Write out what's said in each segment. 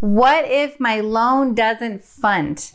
What if my loan doesn't fund?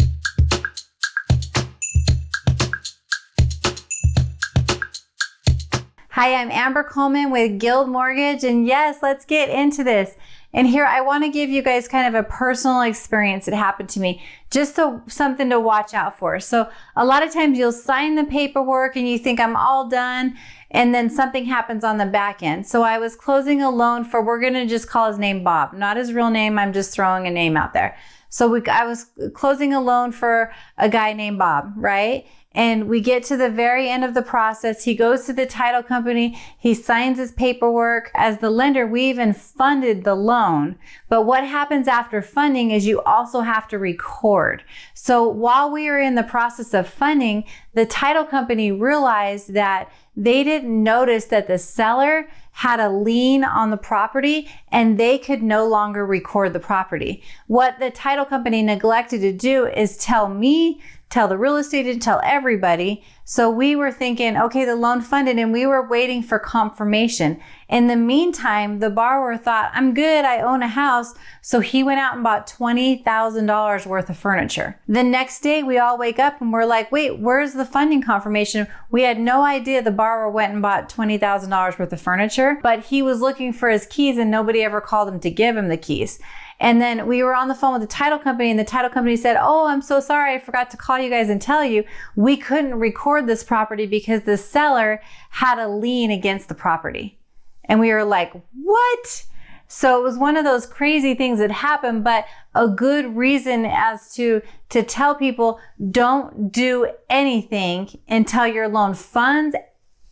Hi, I'm Amber Coleman with Guild Mortgage, and yes, let's get into this. And here I want to give you guys kind of a personal experience that happened to me, just something to watch out for. So a lot of times you'll sign the paperwork and you think I'm all done, and then something happens on the back end. So I was closing a loan for, we're going to just call his name Bob, not his real name. I'm just throwing a name out there. So I was closing a loan for a guy named Bob, right? And we get to the very end of the process. He goes to the title company. He signs his paperwork. As the lender, we even funded the loan. But what happens after funding is you also have to record. So while we were in the process of funding, the title company realized that they didn't notice that the seller had a lien on the property and they could no longer record the property. What the title company neglected to do is tell me, tell the real estate agent, tell everybody. So we were thinking, okay, the loan funded, and we were waiting for confirmation. In the meantime, the borrower thought, I'm good, I own a house. So he went out and bought $20,000 worth of furniture. The next day, we all wake up and we're like, wait, where's the funding confirmation? We had no idea the borrower went and bought $20,000 worth of furniture, but he was looking for his keys and nobody ever called him to give him the keys. And then we were on the phone with the title company, and the title company said, oh, I'm so sorry, I forgot to call you guys and tell you, we couldn't record this property because the seller had a lien against the property. And we were like, what? So it was one of those crazy things that happened, but a good reason as to tell people, don't do anything until your loan funds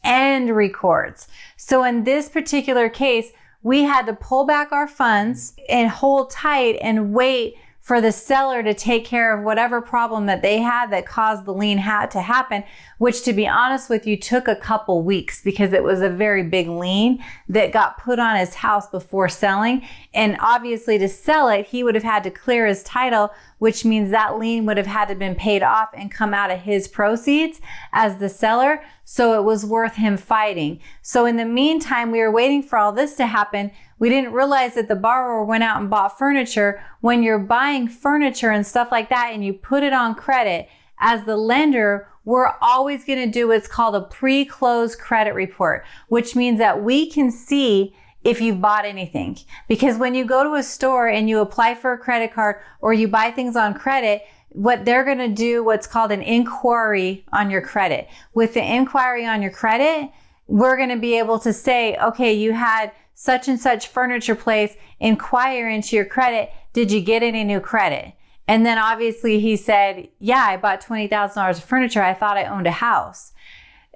and records. So in this particular case, we had to pull back our funds and hold tight and wait for the seller to take care of whatever problem that they had that caused the lien to happen, which, to be honest with you, took a couple weeks because it was a very big lien that got put on his house before selling. And obviously to sell it, he would have had to clear his title, which means that lien would have had to been paid off and come out of his proceeds as the seller. So it was worth him fighting. So in the meantime, we were waiting for all this to happen. We didn't realize that the borrower went out and bought furniture. When you're buying furniture and stuff like that and you put it on credit, as the lender, we're always going to do what's called a pre-closed credit report, which means that we can see if you've bought anything. Because when you go to a store and you apply for a credit card or you buy things on credit, what they're going to do what's called an inquiry on your credit. With the inquiry on your credit, we're going to be able to say, okay, you had such and such furniture place, inquire into your credit. Did you get any new credit? And then obviously he said, yeah, I bought $20,000 of furniture. I thought I owned a house.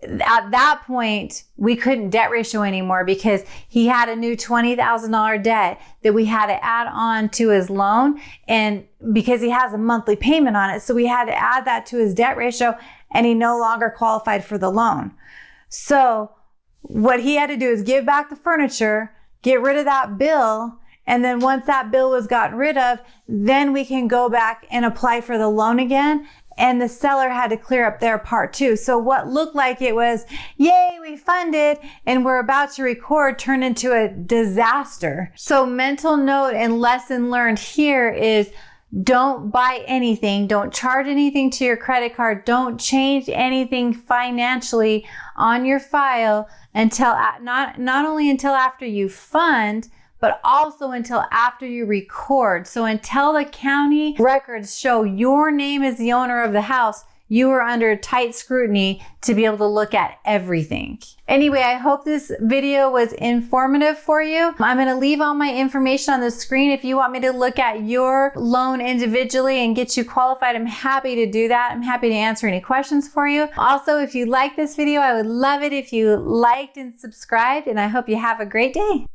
At that point, we couldn't debt ratio anymore because he had a new $20,000 debt that we had to add on to his loan. And because he has a monthly payment on it, so we had to add that to his debt ratio, and he no longer qualified for the loan. So what he had to do is give back the furniture, get rid of that bill, and then once that bill was gotten rid of, then we can go back and apply for the loan again. And the seller had to clear up their part too. So what looked like it was, yay, we funded and we're about to record, turned into a disaster. So mental note and lesson learned here is, don't buy anything. Don't charge anything to your credit card. Don't change anything financially on your file until not only until after you fund, but also until after you record. So until the county records show your name as the owner of the house, you are under tight scrutiny to be able to look at everything. Anyway, I hope this video was informative for you. I'm going to leave all my information on the screen. If you want me to look at your loan individually and get you qualified, I'm happy to do that. I'm happy to answer any questions for you. Also, if you like this video, I would love it if you liked and subscribed, and I hope you have a great day.